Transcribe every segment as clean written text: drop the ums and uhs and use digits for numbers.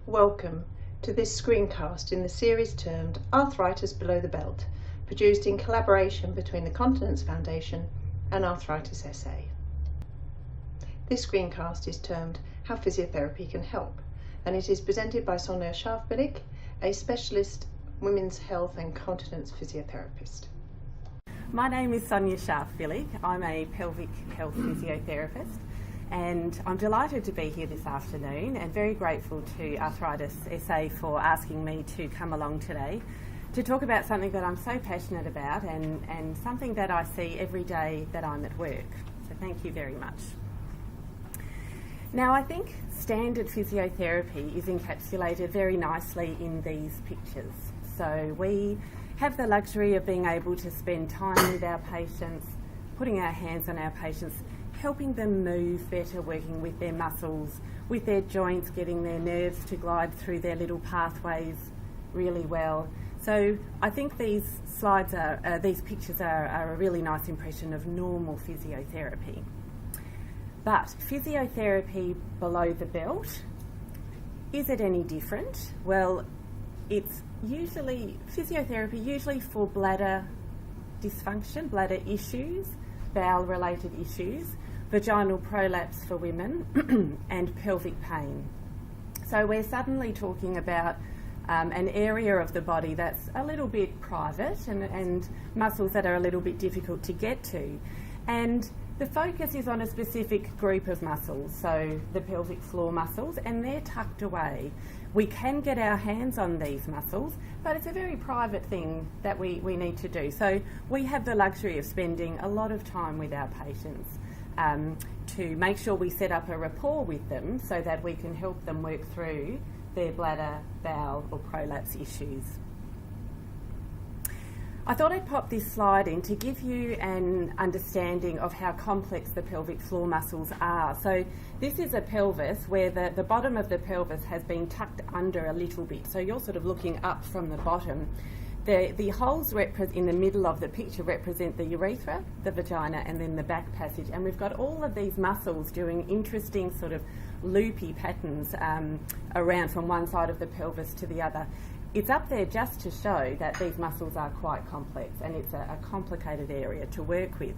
Welcome to this screencast in the series termed Arthritis Below the Belt, produced in collaboration between the Continence Foundation and Arthritis SA. This screencast is termed How Physiotherapy Can Help, and it is presented by Sonia Scharfbillig, a specialist women's health and continence physiotherapist. My name is Sonia Scharfbillig. I'm a pelvic health physiotherapist, and I'm delighted to be here this afternoon and very grateful to Arthritis SA for asking me to come along today to talk about something that I'm so passionate about and something that I see every day that I'm at work. So thank you very much. Now, I think standard physiotherapy is encapsulated very nicely in these pictures. So we have the luxury of being able to spend time with our patients, putting our hands on our patients, helping them move better, working with their muscles, with their joints, getting their nerves to glide through their little pathways really well. So I think these pictures are a really nice impression of normal physiotherapy. But physiotherapy below the belt, is it any different? Well, it's physiotherapy for bladder dysfunction, bladder issues, bowel-related issues, vaginal prolapse for women, and pelvic pain. So we're suddenly talking about an area of the body that's a little bit private and muscles that are a little bit difficult to get to. And the focus is on a specific group of muscles, so the pelvic floor muscles, and they're tucked away. We can get our hands on these muscles, but it's a very private thing that we need to do. So we have the luxury of spending a lot of time with our patients to make sure we set up a rapport with them so that we can help them work through their bladder, bowel or prolapse issues. I thought I'd pop this slide in to give you an understanding of how complex the pelvic floor muscles are. So this is a pelvis where the bottom of the pelvis has been tucked under a little bit. So you're sort of looking up from the bottom. The holes in the middle of the picture represent the urethra, the vagina, and then the back passage. And we've got all of these muscles doing interesting sort of loopy patterns around from one side of the pelvis to the other. It's up there just to show that these muscles are quite complex and it's a complicated area to work with.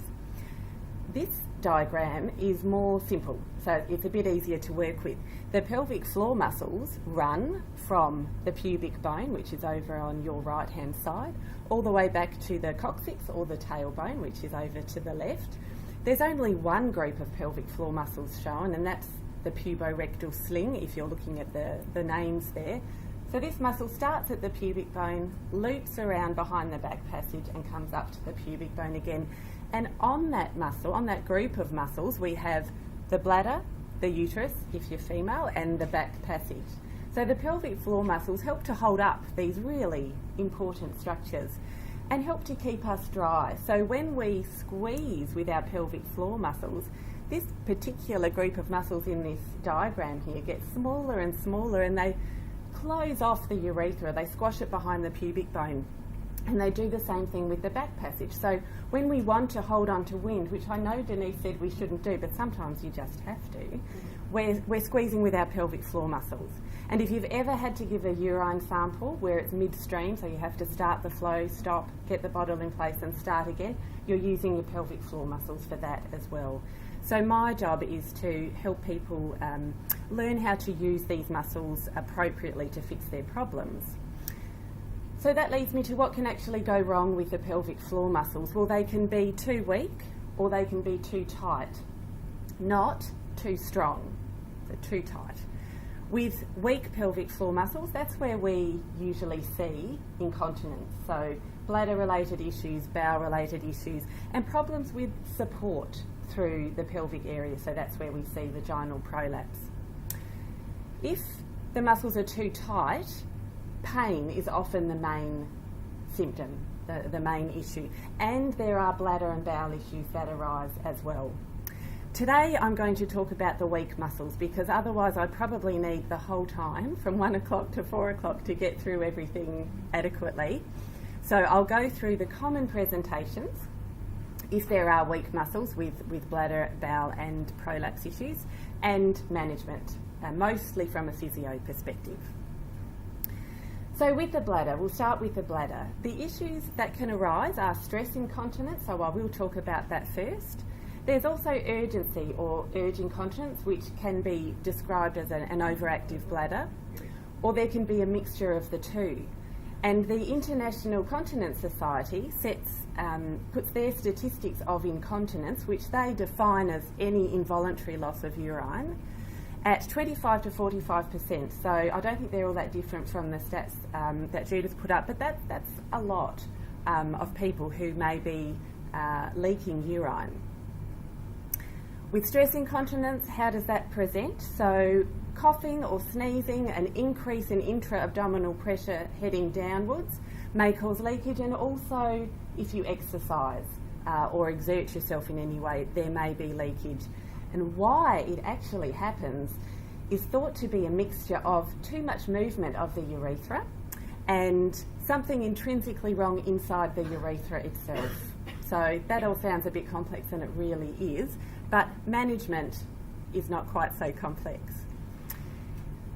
This diagram is more simple, so it's a bit easier to work with. The pelvic floor muscles run from the pubic bone, which is over on your right hand side, all the way back to the coccyx or the tailbone, which is over to the left. There's only one group of pelvic floor muscles shown, and that's the puborectal sling, if you're looking at the names there. So this muscle starts at the pubic bone, loops around behind the back passage and comes up to the pubic bone again. And on that muscle, on that group of muscles, we have the bladder, the uterus, if you're female, and the back passage. So the pelvic floor muscles help to hold up these really important structures and help to keep us dry. So when we squeeze with our pelvic floor muscles, this particular group of muscles in this diagram here gets smaller and smaller, and they close off the urethra, they squash it behind the pubic bone, and they do the same thing with the back passage. So when we want to hold on to wind, which I know Denise said we shouldn't do, but sometimes you just have to, we're squeezing with our pelvic floor muscles. And if you've ever had to give a urine sample where it's midstream, so you have to start the flow, stop, get the bottle in place and start again, you're using your pelvic floor muscles for that as well. So my job is to help people learn how to use these muscles appropriately to fix their problems. So that leads me to what can actually go wrong with the pelvic floor muscles. Well, they can be too weak or they can be too tight, not too strong, so too tight. With weak pelvic floor muscles, that's where we usually see incontinence, so bladder-related issues, bowel-related issues, and problems with support through the pelvic area, so that's where we see vaginal prolapse. If the muscles are too tight, pain is often the main symptom, the main issue, and there are bladder and bowel issues that arise as well. Today I'm going to talk about the weak muscles because otherwise I probably need the whole time from 1 o'clock to 4 o'clock to get through everything adequately. So I'll go through the common presentations if there are weak muscles with bladder, bowel and prolapse issues, and management, mostly from a physio perspective. So with the bladder, we'll start with the bladder. The issues that can arise are stress incontinence, so I will talk about that first. There's also urgency or urge incontinence, which can be described as an overactive bladder, or there can be a mixture of the two. And the International Continence Society puts their statistics of incontinence, which they define as any involuntary loss of urine, at 25 to 45%. So I don't think they're all that different from the stats that Judith put up, but that's a lot of people who may be leaking urine. With stress incontinence, how does that present? So coughing or sneezing, an increase in intra-abdominal pressure heading downwards may cause leakage, and also if you exercise or exert yourself in any way, there may be leakage. And why it actually happens is thought to be a mixture of too much movement of the urethra and something intrinsically wrong inside the urethra itself. So that all sounds a bit complex, and it really is, but management is not quite so complex.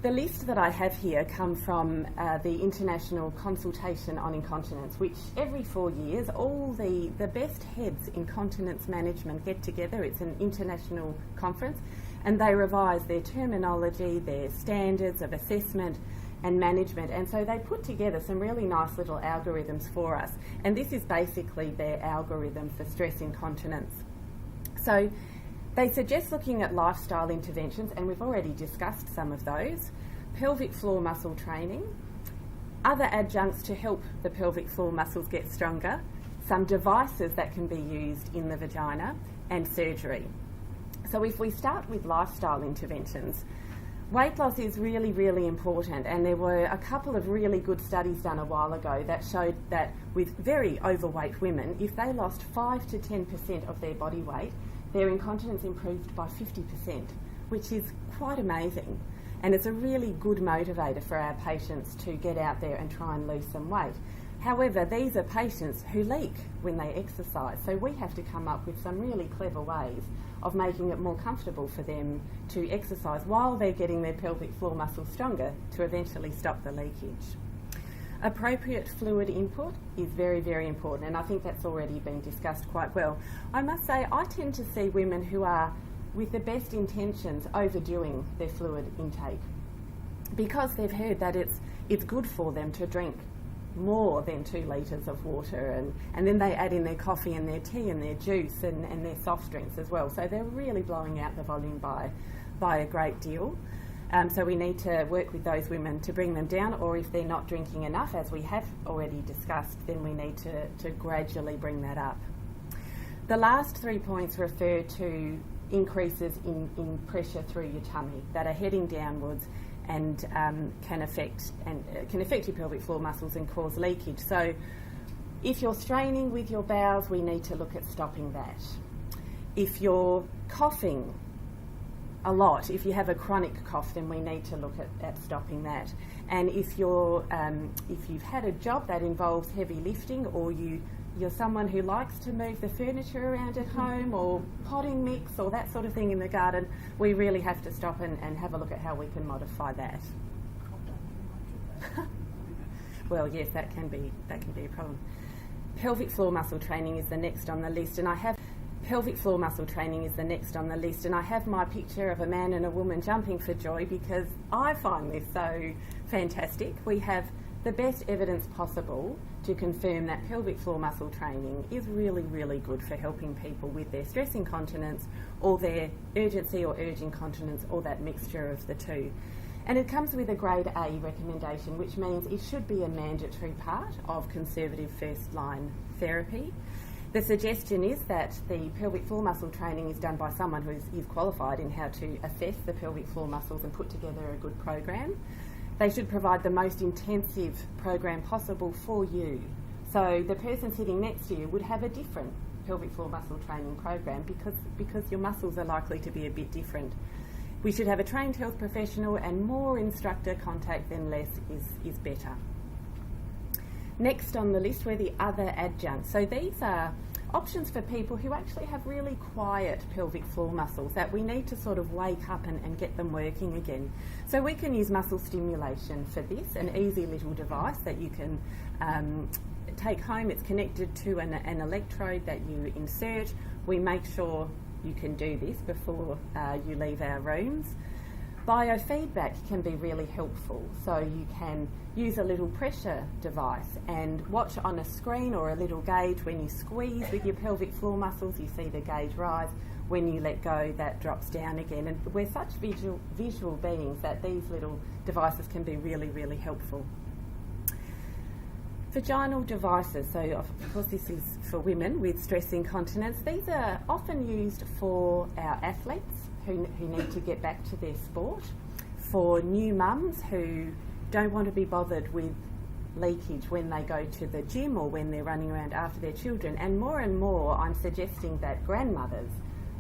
The list that I have here come from the International Consultation on Incontinence, which every 4 years all the best heads in continence management get together. It's an international conference, and they revise their terminology, their standards of assessment and management, and so they put together some really nice little algorithms for us, and this is basically their algorithm for stress incontinence. So they suggest looking at lifestyle interventions, and we've already discussed some of those. Pelvic floor muscle training, other adjuncts to help the pelvic floor muscles get stronger, some devices that can be used in the vagina, and surgery. So if we start with lifestyle interventions, weight loss is really, really important, and there were a couple of really good studies done a while ago that showed that with very overweight women, if they lost 5 to 10% of their body weight, their incontinence improved by 50%, which is quite amazing. And it's a really good motivator for our patients to get out there and try and lose some weight. However, these are patients who leak when they exercise, so we have to come up with some really clever ways of making it more comfortable for them to exercise while they're getting their pelvic floor muscles stronger to eventually stop the leakage. Appropriate fluid input is very, very important, and I think that's already been discussed quite well. I must say, I tend to see women who are, with the best intentions, overdoing their fluid intake because they've heard that it's good for them to drink more than 2 litres of water, and then they add in their coffee and their tea and their juice and their soft drinks as well. So they're really blowing out the volume by a great deal. So we need to work with those women to bring them down, or if they're not drinking enough, as we have already discussed, then we need to gradually bring that up. The last 3 points refer to increases in pressure through your tummy that are heading downwards and can affect your pelvic floor muscles and cause leakage. So if you're straining with your bowels, we need to look at stopping that. If you're coughing a lot, if you have a chronic cough, then we need to look at stopping that. And if you've had a job that involves heavy lifting, or you're someone who likes to move the furniture around at home, or potting mix or that sort of thing in the garden, we really have to stop and have a look at how we can modify that. Well, yes, that can be a problem. Pelvic floor muscle training is the next on the list, and I have my picture of a man and a woman jumping for joy because I find this so fantastic. We have the best evidence possible to confirm that pelvic floor muscle training is really, really good for helping people with their stress incontinence or their urgency or urge incontinence, or that mixture of the two. And it comes with a grade A recommendation, which means it should be a mandatory part of conservative first-line therapy. The suggestion is that the pelvic floor muscle training is done by someone who is qualified in how to assess the pelvic floor muscles and put together a good program. They should provide the most intensive program possible for you. So the person sitting next to you would have a different pelvic floor muscle training program because your muscles are likely to be a bit different. We should have a trained health professional, and more instructor contact than less is better. Next on the list were the other adjuncts. So these are options for people who actually have really quiet pelvic floor muscles that we need to sort of wake up and get them working again. So we can use muscle stimulation for this, an easy little device that you can take home. It's connected to an electrode that you insert. We make sure you can do this before you leave our rooms. Biofeedback can be really helpful, so you can use a little pressure device and watch on a screen or a little gauge. When you squeeze with your pelvic floor muscles, you see the gauge rise. When you let go, that drops down again. And we're such visual beings that these little devices can be really, really helpful. Vaginal devices, so of course this is for women with stress incontinence. These are often used for our athletes who need to get back to their sport, for new mums who don't want to be bothered with leakage when they go to the gym or when they're running around after their children. And more I'm suggesting that grandmothers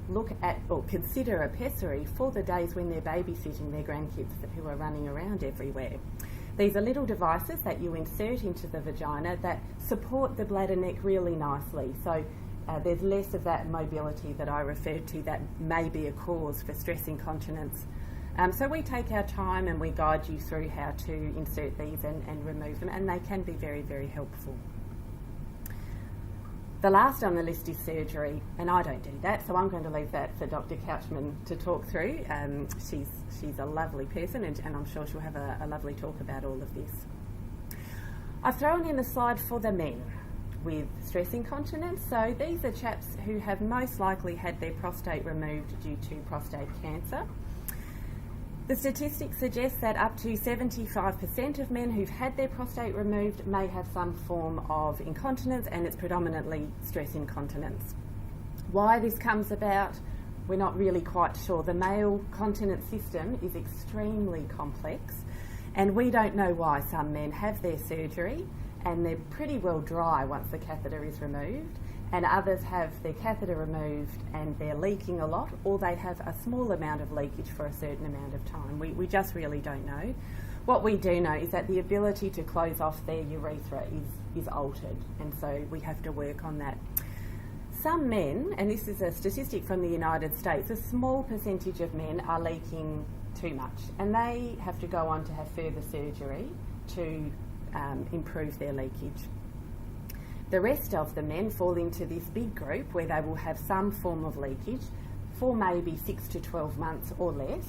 look at or consider a pessary for the days when they're babysitting their grandkids who are running around everywhere. These are little devices that you insert into the vagina that support the bladder neck really nicely. So there's less of that mobility that I referred to that may be a cause for stress incontinence. So we take our time and we guide you through how to insert these and remove them, and they can be very, very helpful. The last on the list is surgery, and I don't do that, so I'm going to leave that for Dr. Couchman to talk through. She's a lovely person, and I'm sure she'll have a lovely talk about all of this. I've thrown in a slide for the men with stress incontinence. So these are chaps who have most likely had their prostate removed due to prostate cancer. The statistics suggest that up to 75% of men who've had their prostate removed may have some form of incontinence, and it's predominantly stress incontinence. Why this comes about, we're not really quite sure. The male continence system is extremely complex, and we don't know why some men have their surgery and they're pretty well dry once the catheter is removed, and others have their catheter removed and they're leaking a lot, or they have a small amount of leakage for a certain amount of time. We just really don't know. What we do know is that the ability to close off their urethra is altered, and so we have to work on that. Some men, and this is a statistic from the United States, a small percentage of men are leaking too much, and they have to go on to have further surgery to improve their leakage. The rest of the men fall into this big group where they will have some form of leakage for maybe 6 to 12 months or less.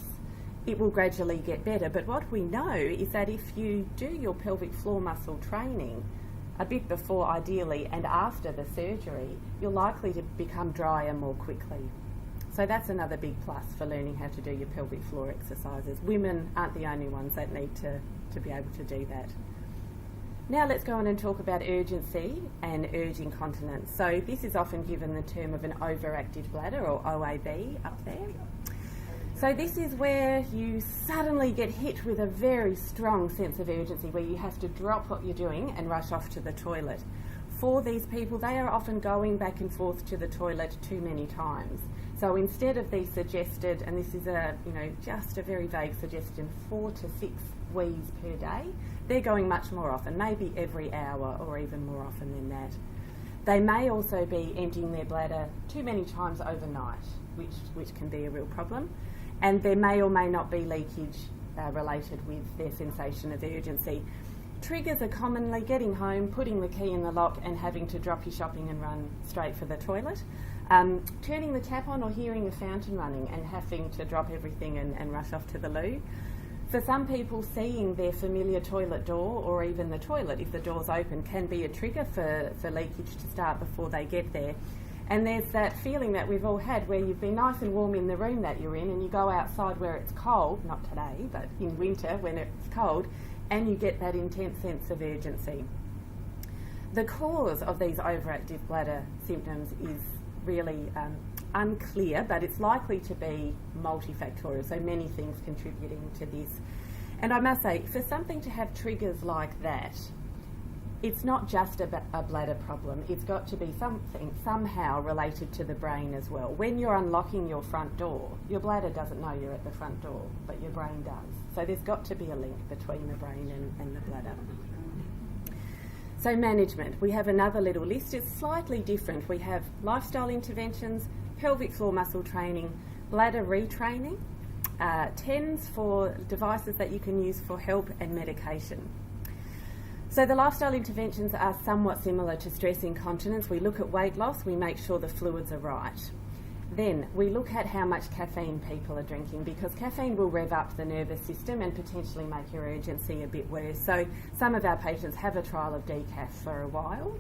It will gradually get better, but what we know is that if you do your pelvic floor muscle training a bit before, ideally, and after the surgery, you're likely to become drier more quickly. So that's another big plus for learning how to do your pelvic floor exercises. Women aren't the only ones that need to be able to do that. Now let's go on and talk about urgency and urge incontinence. So this is often given the term of an overactive bladder, or OAB up there. So this is where you suddenly get hit with a very strong sense of urgency, where you have to drop what you're doing and rush off to the toilet. For these people, they are often going back and forth to the toilet too many times. So instead of the suggested, and this is just a very vague suggestion, 4 to 6 wheeze per day, they're going much more often, maybe every hour or even more often than that. They may also be emptying their bladder too many times overnight, which can be a real problem. And there may or may not be leakage related with their sensation of urgency. Triggers are commonly getting home, putting the key in the lock and having to drop your shopping and run straight for the toilet. Turning the tap on or hearing a fountain running and having to drop everything and rush off to the loo. For some people, seeing their familiar toilet door, or even the toilet if the door's open, can be a trigger for leakage to start before they get there. And there's that feeling that we've all had where you've been nice and warm in the room that you're in, and you go outside where it's cold, not today, but in winter when it's cold, and you get that intense sense of urgency. The cause of these overactive bladder symptoms is really unclear, but it's likely to be multifactorial, so many things contributing to this. And I must say, for something to have triggers like that, it's not just a bladder problem. It's got to be something somehow related to the brain as well. When you're unlocking your front door, your bladder doesn't know you're at the front door, but your brain does. So there's got to be a link between the brain and the bladder. So management, we have another little list. It's slightly different. We have lifestyle interventions, pelvic floor muscle training, bladder retraining, TENS for devices that you can use for help, and medication. So the lifestyle interventions are somewhat similar to stress incontinence. We look at weight loss, we make sure the fluids are right. Then we look at how much caffeine people are drinking, because caffeine will rev up the nervous system and potentially make your urgency a bit worse. So some of our patients have a trial of decaf for a while.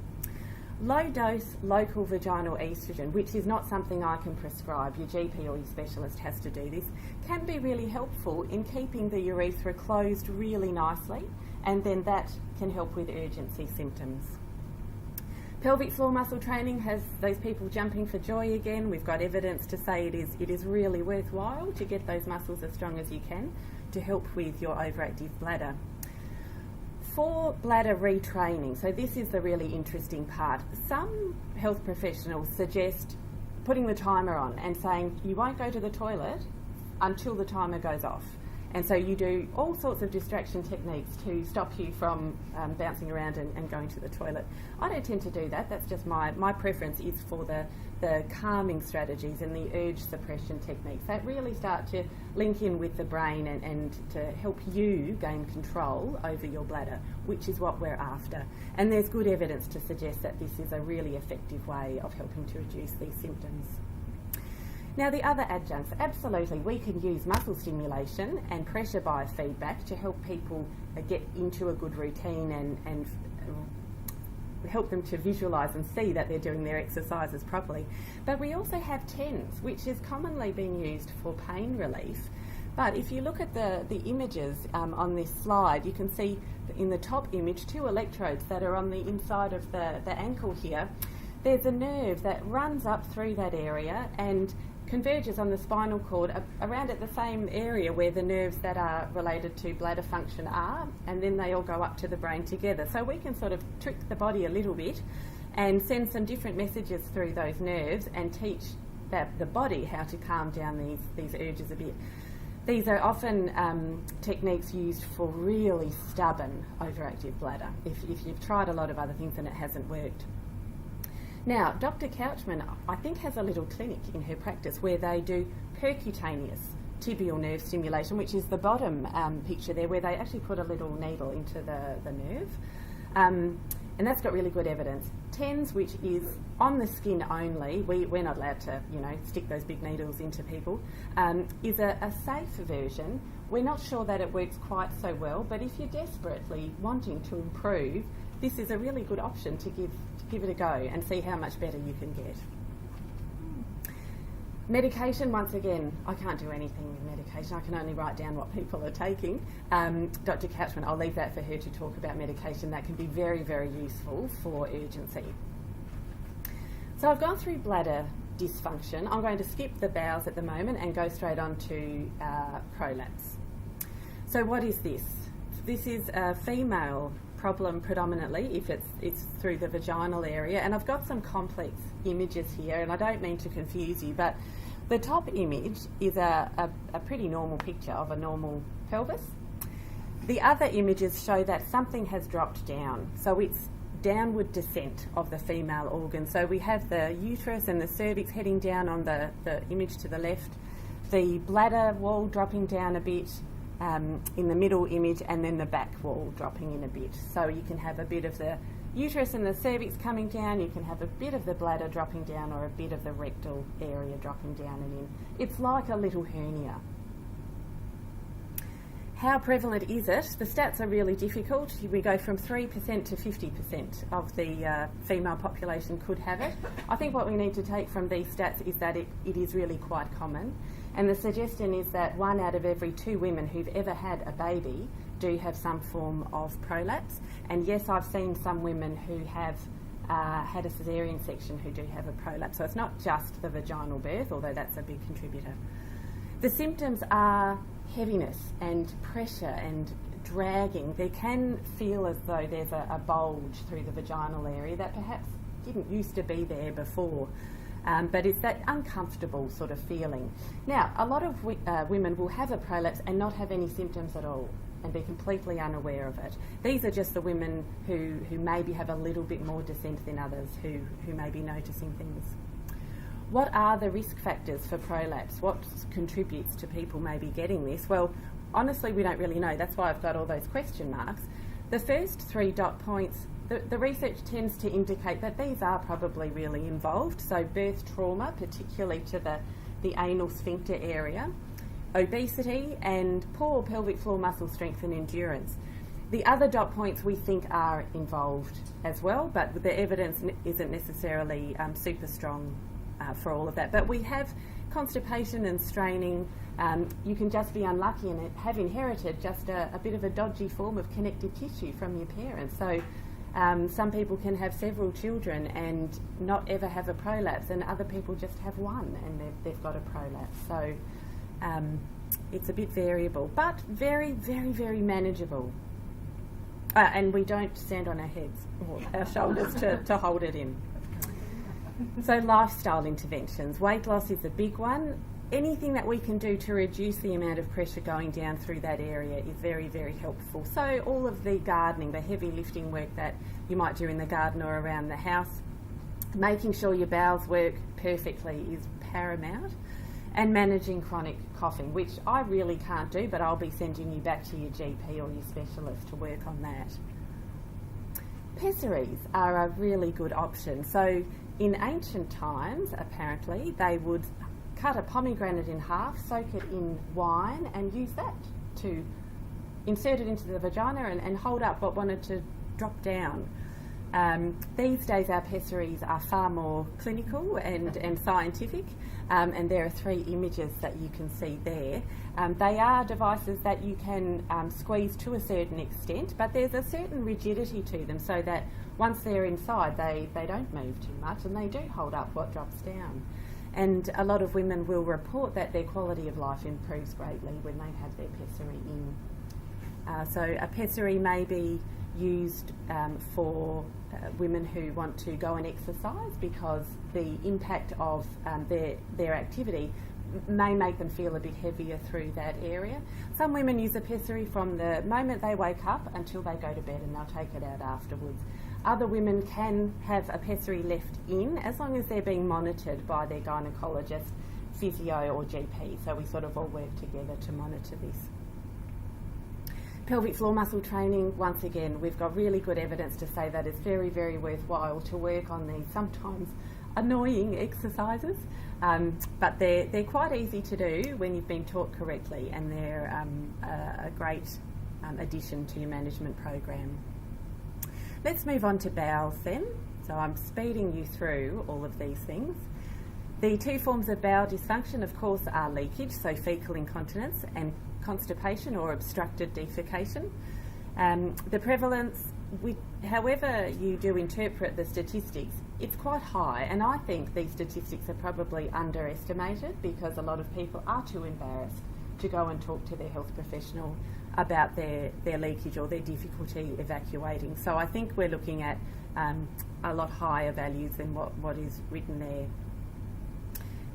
Low dose local vaginal estrogen, which is not something I can prescribe, your GP or your specialist has to do this, can be really helpful in keeping the urethra closed really nicely, and then that can help with urgency symptoms. Pelvic floor muscle training has those people jumping for joy again. We've got evidence to say it is really worthwhile to get those muscles as strong as you can to help with your overactive bladder. For bladder retraining, so this is the really interesting part. Some health professionals suggest putting the timer on and saying you won't go to the toilet until the timer goes off. And so you do all sorts of distraction techniques to stop you from bouncing around and going to the toilet. I don't tend to do that. That's just my preference is for the calming strategies and the urge suppression techniques that really start to link in with the brain and to help you gain control over your bladder, which is what we're after. And there's good evidence to suggest that this is a really effective way of helping to reduce these symptoms. Now the other adjuncts, absolutely, we can use muscle stimulation and pressure biofeedback to help people get into a good routine and help them to visualise and see that they're doing their exercises properly. But we also have TENS, which is commonly being used for pain relief. But if you look at the images on this slide, you can see in the top image 2 electrodes that are on the inside of the ankle here. There's a nerve that runs up through that area and converges on the spinal cord around at the same area where the nerves that are related to bladder function are, and then they all go up to the brain together. So we can sort of trick the body a little bit and send some different messages through those nerves and teach the body how to calm down these urges a bit. These are often techniques used for really stubborn overactive bladder, if you've tried a lot of other things and it hasn't worked. Now, Dr. Couchman, I think, has a little clinic in her practice where they do percutaneous tibial nerve stimulation, which is the bottom picture there, where they actually put a little needle into the nerve. And that's got really good evidence. TENS, which is on the skin only, we're not allowed to, stick those big needles into people, is a safe version. We're not sure that it works quite so well, but if you're desperately wanting to improve, this is a really good option to give it a go and see how much better you can get. Medication, once again, I can't do anything with medication. I can only write down what people are taking. Dr. Couchman, I'll leave that for her to talk about medication. That can be very, very useful for urgency. So I've gone through bladder dysfunction. I'm going to skip the bowels at the moment and go straight on to prolapse. So what is this? This is a female problem predominantly, if it's through the vaginal area, and I've got some complex images here, and I don't mean to confuse you, but the top image is a pretty normal picture of a normal pelvis. The other images show that something has dropped down, so it's downward descent of the female organ. So we have the uterus and the cervix heading down on the image to the left, the bladder wall dropping down a bit, in the middle image, and then the back wall dropping in a bit. So you can have a bit of the uterus and the cervix coming down, you can have a bit of the bladder dropping down, or a bit of the rectal area dropping down and in. It's like a little hernia. How prevalent is it? The stats are really difficult. We go from 3% to 50% of the female population could have it. I think what we need to take from these stats is that it is really quite common. And the suggestion is that 1 out of every 2 women who've ever had a baby do have some form of prolapse. And yes, I've seen some women who have had a caesarean section who do have a prolapse. So it's not just the vaginal birth, although that's a big contributor. The symptoms are heaviness and pressure and dragging. They can feel as though there's a bulge through the vaginal area that perhaps didn't used to be there before. But it's that uncomfortable sort of feeling. Now, a lot of women will have a prolapse and not have any symptoms at all. and be completely unaware of it. These are just the women who maybe have a little bit more descent than others who may be noticing things. What are the risk factors for prolapse? What contributes to people maybe getting this? Well, honestly, we don't really know. That's why I've got all those question marks. The first 3 dot points, the research tends to indicate that these are probably really involved. So birth trauma, particularly to the anal sphincter area, obesity, and poor pelvic floor muscle strength and endurance. The other dot points we think are involved as well, but the evidence isn't necessarily super strong for all of that. But we have constipation and straining. You can just be unlucky and have inherited just a bit of a dodgy form of connective tissue from your parents. So some people can have several children and not ever have a prolapse, and other people just have one and they've got a prolapse. So it's a bit variable, but very, very, very manageable. And we don't stand on our heads or our shoulders to hold it in. So lifestyle interventions. Weight loss is a big one. Anything that we can do to reduce the amount of pressure going down through that area is very, very helpful. So all of the gardening, the heavy lifting work that you might do in the garden or around the house, making sure your bowels work perfectly is paramount. And managing chronic coughing, which I really can't do, but I'll be sending you back to your GP or your specialist to work on that. Pessaries are a really good option. So in ancient times, apparently, they would cut a pomegranate in half, soak it in wine, and use that to insert it into the vagina and hold up what wanted to drop down. These days our pessaries are far more clinical and scientific, and there are 3 images that you can see there. They are devices that you can squeeze to a certain extent, but there's a certain rigidity to them so that once they're inside they don't move too much and they do hold up what drops down. And a lot of women will report that their quality of life improves greatly when they have their pessary in. So a pessary may be used for women who want to go and exercise because the impact of their activity may make them feel a bit heavier through that area. Some women use a pessary from the moment they wake up until they go to bed, and they'll take it out afterwards. Other women can have a pessary left in as long as they're being monitored by their gynaecologist, physio or GP. So we sort of all work together to monitor this. Pelvic floor muscle training, once again, we've got really good evidence to say that it's very, very worthwhile to work on these sometimes annoying exercises, but they're quite easy to do when you've been taught correctly, and they're a great addition to your management program. Let's move on to bowels then. So I'm speeding you through all of these things. The 2 forms of bowel dysfunction, of course, are leakage, so fecal incontinence, and constipation or obstructed defecation. The prevalence, however you do interpret the statistics, it's quite high, and I think these statistics are probably underestimated because a lot of people are too embarrassed to go and talk to their health professional about their leakage or their difficulty evacuating. So I think we're looking at a lot higher values than what is written there.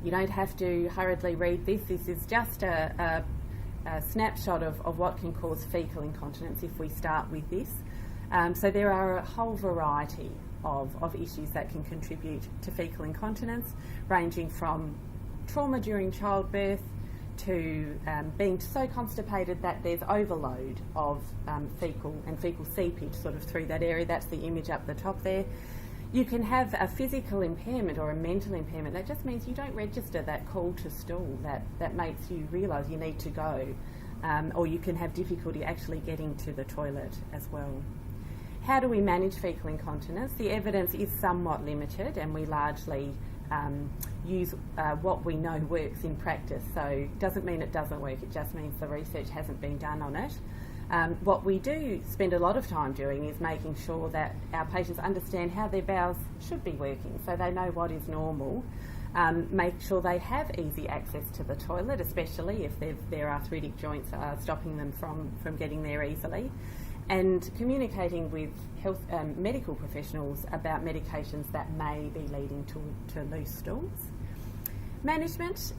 You don't have to hurriedly read this. This is just a snapshot of what can cause fecal incontinence if we start with this. So there are a whole variety of issues that can contribute to fecal incontinence, ranging from trauma during childbirth to being so constipated that there's overload of fecal seepage sort of through that area. That's the image up the top there. You can have a physical impairment or a mental impairment. That just means you don't register that call to stool that makes you realise you need to go, or you can have difficulty actually getting to the toilet as well. How do we manage fecal incontinence? The evidence is somewhat limited, and we largely use what we know works in practice. So it doesn't mean it doesn't work, it just means the research hasn't been done on it. What we do spend a lot of time doing is making sure that our patients understand how their bowels should be working, so they know what is normal. Make sure they have easy access to the toilet, especially if their arthritic joints are stopping them from getting there easily. And communicating with health medical professionals about medications that may be leading to loose stools. Management,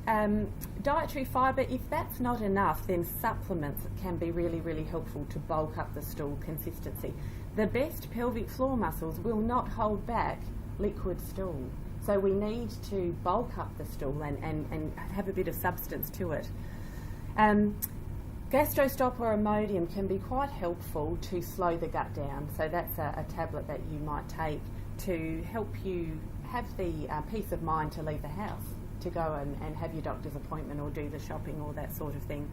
dietary fibre, if that's not enough, then supplements can be really, really helpful to bulk up the stool consistency. The best pelvic floor muscles will not hold back liquid stool. So we need to bulk up the stool and have a bit of substance to it. Gastrostop or Imodium can be quite helpful to slow the gut down. So that's a tablet that you might take to help you have the peace of mind to leave the house, to go and have your doctor's appointment or do the shopping or that sort of thing.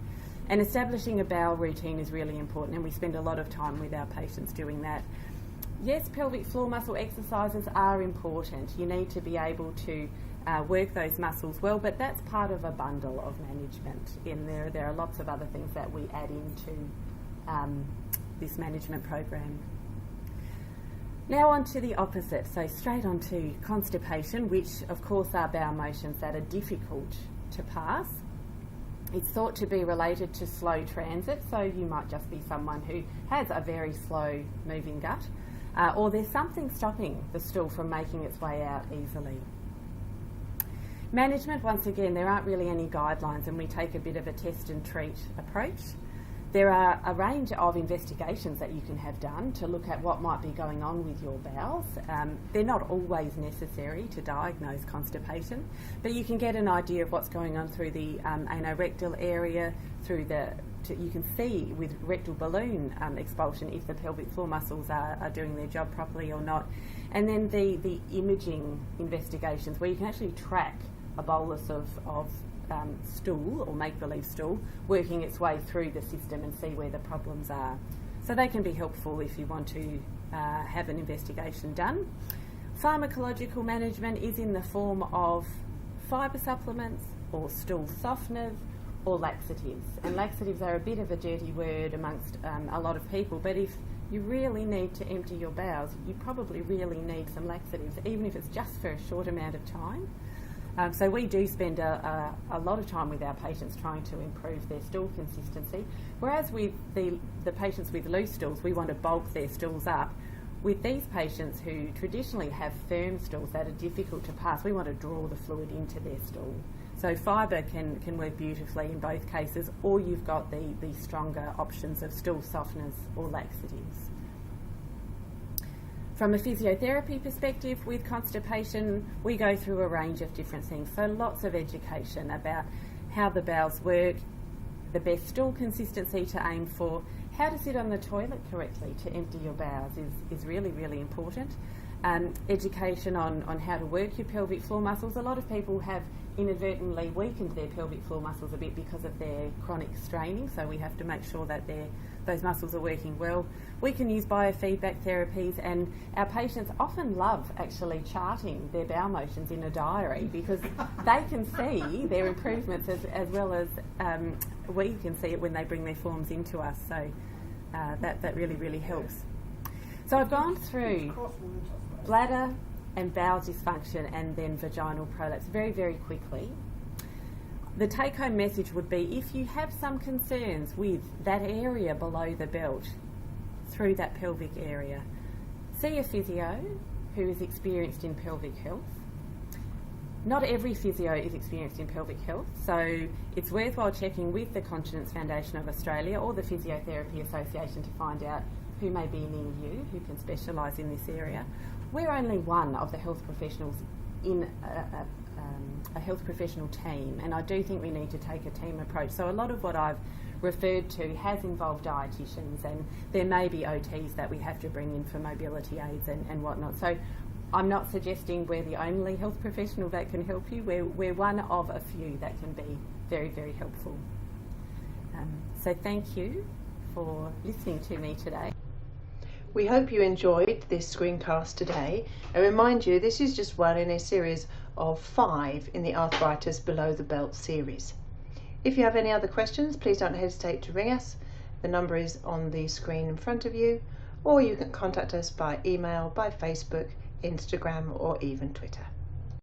And establishing a bowel routine is really important, and we spend a lot of time with our patients doing that. Yes, pelvic floor muscle exercises are important. You need to be able to work those muscles well, but that's part of a bundle of management. In there are lots of other things that we add into this management program. Now on to the opposite, so straight on to constipation, which of course are bowel motions that are difficult to pass. It's thought to be related to slow transit, so you might just be someone who has a very slow moving gut, or there's something stopping the stool from making its way out easily. Management, once again, there aren't really any guidelines, and we take a bit of a test and treat approach. There are a range of investigations that you can have done to look at what might be going on with your bowels. They're not always necessary to diagnose constipation, but you can get an idea of what's going on through the anorectal area, you can see with rectal balloon expulsion if the pelvic floor muscles are doing their job properly or not. And then the imaging investigations where you can actually track a bolus of stool or make-believe stool working its way through the system and see where the problems are. So they can be helpful if you want to have an investigation done. Pharmacological management is in the form of fibre supplements or stool softeners or laxatives. And laxatives are a bit of a dirty word amongst a lot of people, but if you really need to empty your bowels, you probably really need some laxatives, even if it's just for a short amount of time. So we do spend a lot of time with our patients trying to improve their stool consistency, whereas with the patients with loose stools, we want to bulk their stools up. With these patients who traditionally have firm stools that are difficult to pass, we want to draw the fluid into their stool. So fibre can work beautifully in both cases, or you've got the stronger options of stool softeners or laxatives. From a physiotherapy perspective, with constipation, we go through a range of different things. So lots of education about how the bowels work, the best stool consistency to aim for, how to sit on the toilet correctly to empty your bowels is really, really important. Education on how to work your pelvic floor muscles. A lot of people have inadvertently weakened their pelvic floor muscles a bit because of their chronic straining, so we have to make sure that those muscles are working well. We can use biofeedback therapies, and our patients often love actually charting their bowel motions in a diary because they can see their improvements as well as we can see it when they bring their forms into us, so that really, really helps. So I've gone through bladder and bowel dysfunction and then vaginal prolapse very, very quickly. The take-home message would be, if you have some concerns with that area below the belt, through that pelvic area, see a physio who is experienced in pelvic health. Not every physio is experienced in pelvic health, so it's worthwhile checking with the Continence Foundation of Australia or the Physiotherapy Association to find out who may be near you, who can specialise in this area. We're only one of the health professionals in a health professional team, and I do think we need to take a team approach. So a lot of what I've referred to has involved dietitians, and there may be OTs that we have to bring in for mobility aids and whatnot. So I'm not suggesting we're the only health professional that can help you. We're one of a few that can be very, very helpful. So thank you for listening to me today. We hope you enjoyed this screencast today. I remind you, this is just one in a series of 5 in the Arthritis Below the Belt series. If you have any other questions, please don't hesitate to ring us. The number is on the screen in front of you, or you can contact us by email, by Facebook, Instagram, or even Twitter.